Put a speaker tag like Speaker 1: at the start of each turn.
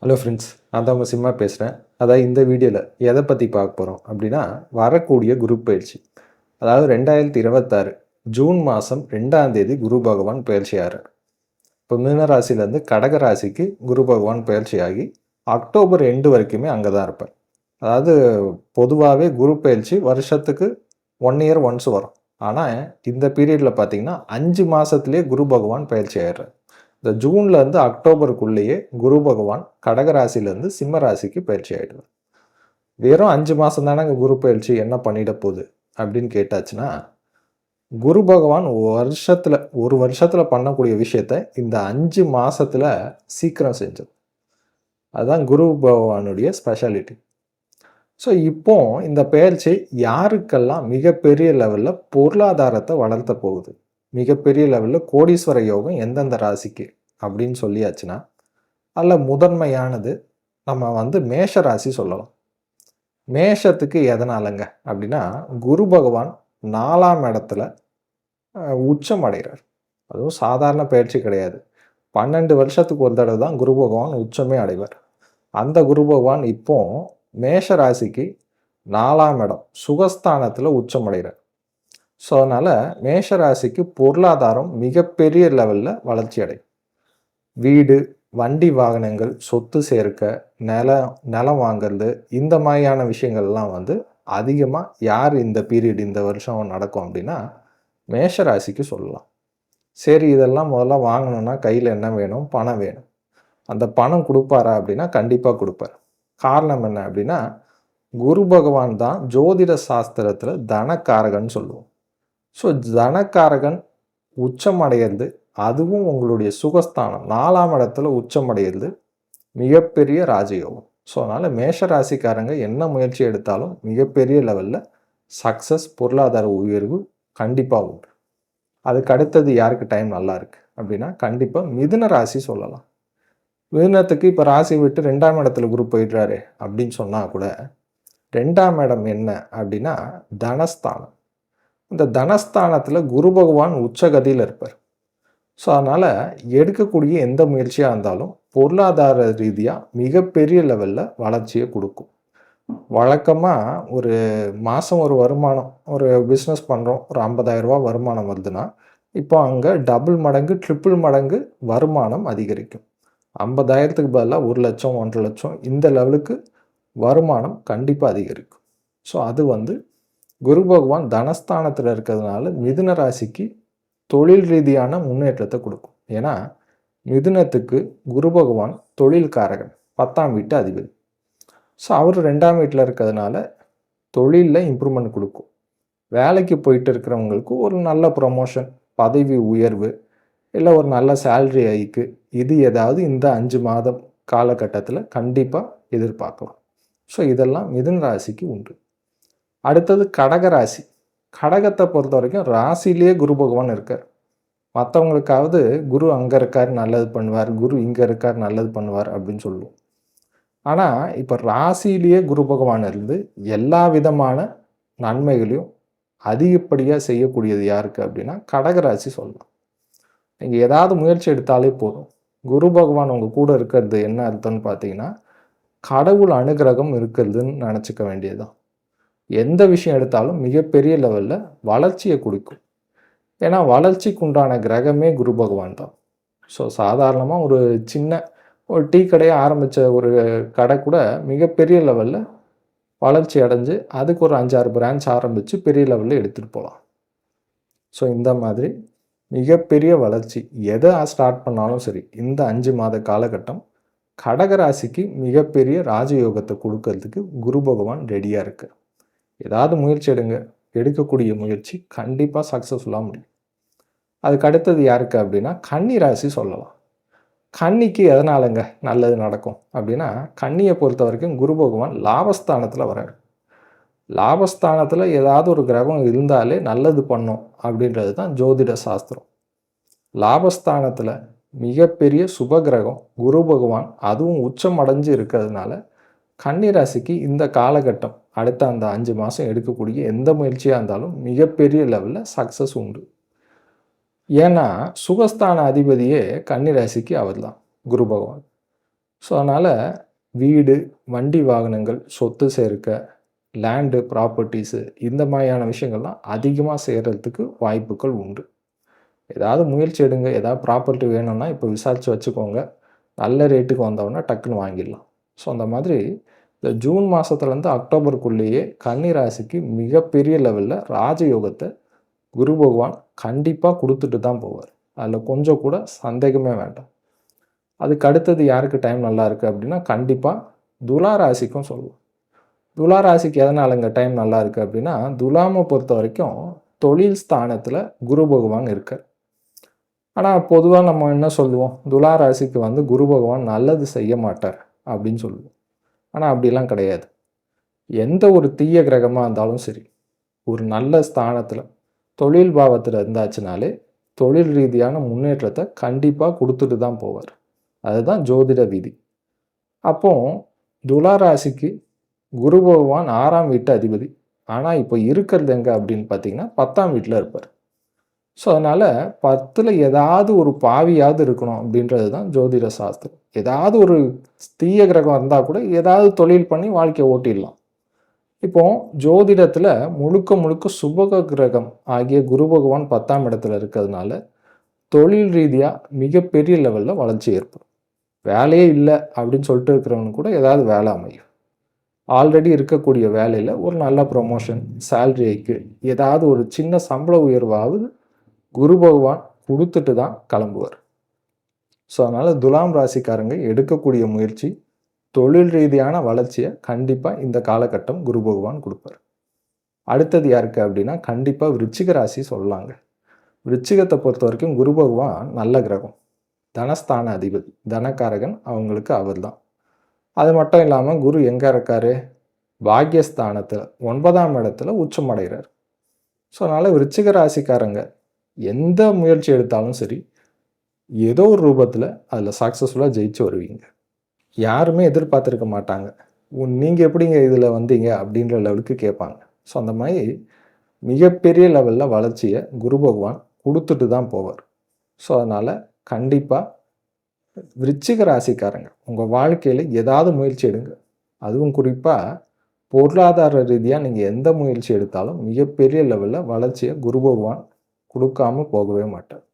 Speaker 1: Hello friends, நான் தான் உங்கள் சிம்மா பேசுகிறேன். அதாவது இந்த வீடியோவில் எதை பற்றி பார்க்க போகிறோம் அப்படின்னா, வரக்கூடிய குரு பயிற்சி. அதாவது 2026 ஜூன் மாதம் 2ஆம் தேதி குரு பகவான் பயிற்சி ஆகிறார். இப்போ மீன ராசியிலேருந்து கடக ராசிக்கு குரு பகவான் பயிற்சியாகி அக்டோபர் எண்டு வரைக்குமே அங்கே தான் இருப்பார். அதாவது பொதுவாகவே குரு பயிற்சி வருஷத்துக்கு 1 இயர் ஒன்ஸ் வரும். ஆனால் இந்த பீரியடில் பார்த்தீங்கன்னா 5 மாதத்துலேயே குரு பகவான் பயிற்சி ஆயிடுறார். இந்த ஜூன்லேருந்து அக்டோபருக்குள்ளேயே குரு பகவான் கடகராசிலேருந்து சிம்ம ராசிக்கு பயிற்சி ஆகிடுவார். வெறும் 5 மாதம் தானே குரு பயிற்சி என்ன பண்ணிட போகுது அப்படின்னு கேட்டாச்சுன்னா, குரு பகவான் ஒரு வருஷத்தில் பண்ணக்கூடிய விஷயத்த இந்த 5 மாதத்தில் சீக்கிரம் செஞ்சது. அதுதான் குரு பகவானுடைய ஸ்பெஷாலிட்டி. ஸோ இப்போ இந்த பயிற்சி யாருக்கெல்லாம் மிகப்பெரிய லெவலில் பொருளாதாரத்தை வளர்த்த போகுது, மிகப்பெரிய லெவலில் கோடீஸ்வர யோகம் எந்தெந்த ராசிக்கு அப்படின்னு சொல்லியாச்சுன்னா, அதில் முதன்மையானது நம்ம மேஷ ராசி சொல்லலாம். மேஷத்துக்கு எதனாலங்க அப்படின்னா, குரு பகவான் 4ஆம் இடத்துல உச்சம் அடைகிறார். அதுவும் சாதாரண பயிற்சி கிடையாது. 12 வருஷத்துக்கு ஒரு தடவை தான் குரு பகவான் உச்சமே அடைவார். அந்த குரு பகவான் இப்போ மேஷ ராசிக்கு 4ஆம் இடம் சுகஸ்தானத்தில் உச்சம் அடைகிறார். ஸோ அதனால் மேஷ ராசிக்கு பொருளாதாரம் மிகப்பெரிய லெவலில் வளர்ச்சி அடையும். வீடு, வண்டி வாகனங்கள், சொத்து சேர்க்க, நிலம் வாங்கிறது, இந்த மாதிரியான விஷயங்கள்லாம் அதிகமாக யார் இந்த பீரியட் இந்த வருஷம் நடக்கும் அப்படின்னா மேஷ ராசிக்கு சொல்லலாம். சரி, இதெல்லாம் முதல்ல வாங்கணும்னா கையில் என்ன வேணும்? பணம் வேணும். அந்த பணம் கொடுப்பாரா அப்படின்னா கண்டிப்பாக கொடுப்பார். காரணம் என்ன அப்படின்னா, குரு பகவான் தான் ஜோதிட சாஸ்திரத்தில் தனக்காரகன் சொல்லுவோம். ஸோ தனக்காரகன் உச்சம் அடையிறது, அதுவும் உங்களுடைய சுகஸ்தானம் 4ஆம் இடத்துல உச்சம் அடையிறது மிகப்பெரிய ராஜயோகம். ஸோ அதனால் மேஷ ராசிக்காரங்க என்ன முயற்சி எடுத்தாலும் மிகப்பெரிய லெவலில் சக்ஸஸ், பொருளாதார உயர்வு கண்டிப்பாக உண்டு. அதுக்கு அடுத்தது யாருக்கு டைம் நல்லா இருக்குது அப்படின்னா கண்டிப்பாக மிதுன ராசி சொல்லலாம். மிதுனத்துக்கு இப்போ ராசி விட்டு 2ஆம் இடத்துல குரு போயிடுறாரு அப்படின்னு சொன்னால் கூட 2ஆம் இடம் என்ன அப்படின்னா தனஸ்தானம். இந்த தனஸ்தானத்தில் குரு பகவான் உச்சகதியில் இருப்பார். ஸோ அதனால் எடுக்கக்கூடிய எந்த முயற்சியாக இருந்தாலும் பொருளாதார ரீதியாக மிகப்பெரிய லெவலில் வளர்ச்சியை கொடுக்கும். வழக்கமாக ஒரு மாதம் ஒரு வருமானம், ஒரு பிஸ்னஸ் பண்ணுறோம், ஒரு 50,000 ரூபா வருமானம் வருதுன்னா இப்போ அங்கே டபுள் மடங்கு, ட்ரிபிள் மடங்கு வருமானம் அதிகரிக்கும். 50,000க்கு பதிலாக 1 லட்சம், 1.5 லட்சம் இந்த லெவலுக்கு வருமானம் கண்டிப்பாக அதிகரிக்கும். ஸோ அது குரு பகவான் தனஸ்தானத்தில் இருக்கிறதுனால மிதுன ராசிக்கு தொழில் ரீதியான முன்னேற்றத்தை கொடுக்கும். ஏன்னா மிதுனத்துக்கு குரு பகவான் தொழில்காரகன், 10ஆம் வீட்டு அதிபதி. ஸோ அவர் 2ஆம் வீட்டில் இருக்கிறதுனால தொழிலில் இம்ப்ரூவ்மெண்ட் கொடுக்கும். வேலைக்கு போயிட்டு இருக்கிறவங்களுக்கு ஒரு நல்ல ப்ரொமோஷன், பதவி உயர்வு, இல்லை ஒரு நல்ல சேல்ரி ஹைக்கு, இது ஏதாவது இந்த 5 மாதம் காலகட்டத்தில் கண்டிப்பாக எதிர்பார்க்கலாம். ஸோ இதெல்லாம் மிதுன ராசிக்கு உண்டு. அடுத்தது கடகராசி. கடகத்தை பொறுத்த வரைக்கும் ராசிலேயே குரு பகவான் இருக்கார். மற்றவங்களுக்காவது குரு அங்கே இருக்கார் நல்லது பண்ணுவார், குரு இங்கே இருக்கார் நல்லது பண்ணுவார் அப்படின்னு சொல்லுவோம். ஆனால் இப்போ ராசிலேயே குரு பகவான் இருந்து எல்லா விதமான நன்மைகளையும் அதிகப்படியாக செய்யக்கூடியது யாருக்கு அப்படின்னா கடகராசி சொல்லலாம். நீங்கள் ஏதாவது முயற்சி எடுத்தாலே போதும், குரு பகவான் உங்கள் கூட இருக்கிறது என்ன அர்த்தம்னு பார்த்தீங்கன்னா கடவுள் அனுகிரகம் இருக்கிறதுன்னு நினச்சிக்க வேண்டியதுதான். எந்த விஷயம் எடுத்தாலும் மிகப்பெரிய லெவலில் வளர்ச்சியை கொடுக்கும். ஏன்னா வளர்ச்சிக்கு உண்டான கிரகமே குரு பகவான் தான். ஸோ சாதாரணமாக ஒரு சின்ன ஒரு டீ கடையை ஆரம்பித்த ஒரு கடை கூட மிகப்பெரிய லெவலில் வளர்ச்சி அடைஞ்சு அதுக்கு ஒரு 5-6 பிரான்ச் ஆரம்பித்து பெரிய லெவலில் எடுத்துகிட்டு போகலாம். ஸோ இந்த மாதிரி மிகப்பெரிய வளர்ச்சி எதை ஸ்டார்ட் பண்ணாலும் சரி, இந்த 5 மாத காலகட்டம் கடகராசிக்கு மிகப்பெரிய ராஜயோகத்தை கொடுக்கறதுக்கு குரு பகவான் ரெடியாக இருக்கு. ஏதாவது முயற்சி எடுங்க, எடுக்கக்கூடிய முயற்சி கண்டிப்பாக சக்ஸஸ்ஃபுல்லாக முடியும். அதுக்கு அடுத்தது யாருக்கு அப்படின்னா கன்னி ராசி சொல்லலாம். கன்னிக்கு எதனாலங்க நல்லது நடக்கும் அப்படின்னா, கன்னியை பொறுத்த வரைக்கும் குரு பகவான் லாபஸ்தானத்தில் வர்றாரு. லாபஸ்தானத்தில் ஏதாவது ஒரு கிரகம் இருந்தாலே நல்லது பண்ணும் அப்படின்றது தான் ஜோதிட சாஸ்திரம். லாபஸ்தானத்தில் மிகப்பெரிய சுப கிரகம் குரு பகவான், அதுவும் உச்சம் அடைஞ்சு இருக்கிறதுனால கன்னி ராசிக்கு இந்த காலகட்டம் அடுத்த அந்த 5 மாதம் எடுக்கக்கூடிய எந்த முயற்சியாக இருந்தாலும் மிகப்பெரிய லெவலில் சக்ஸஸ் உண்டு. ஏன்னா சுகஸ்தான அதிபதியே கன்னி ராசிக்கு அவர் தான் குரு பகவான். ஸோ அதனால் வீடு, வண்டி வாகனங்கள், சொத்து சேர்க்க, லேண்டு, ப்ராப்பர்ட்டிஸு இந்த மாதிரியான விஷயங்கள்லாம் அதிகமாக சேர்கிறதுக்கு வாய்ப்புகள் உண்டு. ஏதாவது முயற்சி எடுங்க. ஏதாவது ப்ராப்பர்ட்டி வேணும்னா இப்போ விசாரித்து வச்சுக்கோங்க. நல்ல ரேட்டுக்கு வந்தோடனே டக்குன்னு வாங்கிடலாம். ஸோ அந்த மாதிரி இந்த ஜூன் மாதத்துலேருந்து அக்டோபருக்குள்ளேயே கன்னி ராசிக்கு மிகப்பெரிய லெவலில் ராஜயோகத்தை குரு பகவான் கண்டிப்பாக கொடுத்துட்டு தான் போவார். அதில் கொஞ்சம் கூட சந்தேகமே வேண்டாம். அதுக்கு அடுத்தது யாருக்கு டைம் நல்லா இருக்குது அப்படின்னா கண்டிப்பாக துலா ராசிக்கும் சொல்லுவோம். துலா ராசிக்கு எதனாலங்க டைம் நல்லா இருக்குது அப்படின்னா, துலாமை பொறுத்த வரைக்கும் தொழில் ஸ்தானத்தில் குரு பகவான் இருக்கார். ஆனால் பொதுவாக நம்ம என்ன சொல்லுவோம், துலா ராசிக்கு வந்து குரு பகவான் நல்லது செய்ய மாட்டார் அப்படின்னு சொல்லுவோம். ஆனால் அப்படிலாம் கிடையாது. எந்த ஒரு தீய கிரகமாக இருந்தாலும் சரி, ஒரு நல்ல ஸ்தானத்தில் தொழில் பாவத்தில் இருந்தாச்சுனாலே தொழில் ரீதியான முன்னேற்றத்தை கண்டிப்பாக கொடுத்துட்டு தான் போவார். அதுதான் ஜோதிட விதி. அப்போ துலா ராசிக்கு குரு பகவான் 6ஆம் வீட்டு அதிபதி. ஆனால் இப்போ இருக்கிறது எங்கே அப்படின்னு பார்த்தீங்கன்னா 10ஆம் வீட்டில் இருப்பார். ஸோ அதனால் 10ல் ஏதாவது ஒரு பாவியாவது இருக்கணும் அப்படின்றது தான் ஜோதிட சாஸ்திரம். ஏதாவது ஒரு தீய கிரகம் இருந்தால் கூட ஏதாவது தொழில் பண்ணி வாழ்க்கையை ஓட்டிடலாம். இப்போ ஜோதிடத்தில் முழுக்க முழுக்க சுபக கிரகம் ஆகிய குரு பகவான் 10ஆம் இடத்துல இருக்கிறதுனால தொழில் ரீதியாக மிகப்பெரிய லெவலில் வளர்ச்சி ஏற்படும். வேலையே இல்லை அப்படின்னு சொல்லிட்டு இருக்கிறவங்க கூட ஏதாவது வேலை அமையும். ஆல்ரெடி இருக்கக்கூடிய வேலையில் ஒரு நல்ல ப்ரொமோஷன், சேல்ரி ஹைக்கு, ஏதாவது ஒரு சின்ன சம்பள உயர்வாவது குரு பகவான் கொடுத்துட்டு தான் கிளம்புவார். ஸோ அதனால் துலாம் ராசிக்காரங்க எடுக்கக்கூடிய முயற்சி தொழில் ரீதியான வளர்ச்சியை கண்டிப்பாக இந்த காலகட்டம் குரு பகவான் கொடுப்பார். அடுத்தது யாருக்கு அப்படின்னா கண்டிப்பாக விருச்சிக ராசி சொல்லலாங்க. விருச்சிகத்தை பொறுத்த வரைக்கும் குரு பகவான் நல்ல கிரகம், தனஸ்தான அதிபதி, தனக்காரகன் அவங்களுக்கு அவர் தான். அது மட்டும் இல்லாமல் குரு எங்கே இருக்காரு, பாக்யஸ்தானத்தில் 9ஆம் இடத்துல உச்சமடைகிறார். ஸோ அதனால் விருச்சிக ராசிக்காரங்க எந்த முயற்சி எடுத்தாலும் சரி, ஏதோ ஒரு ரூபத்தில் அதில் சக்ஸஸ்ஃபுல்லாக ஜெயிச்சு வருவீங்க. யாருமே எதிர்பார்த்துருக்க மாட்டாங்க, நீங்கள் எப்படிங்க இதில் வந்தீங்க அப்படின்ற லெவலுக்கு கேட்பாங்க. ஸோ அந்த மாதிரி மிகப்பெரிய லெவலில் வளர்ச்சியை குரு பகவான் கொடுத்துட்டு தான் போவார். ஸோ அதனால் கண்டிப்பாக விருச்சிக ராசிக்காரங்க உங்கள் வாழ்க்கையில் ஏதாவது முயற்சி எடுங்க. அதுவும் குறிப்பாக பொருளாதார ரீதியாக நீங்கள் எந்த முயற்சி எடுத்தாலும் மிகப்பெரிய லெவலில் வளர்ச்சியை குரு பகவான் கொடுக்காம போகவே மாட்டார்.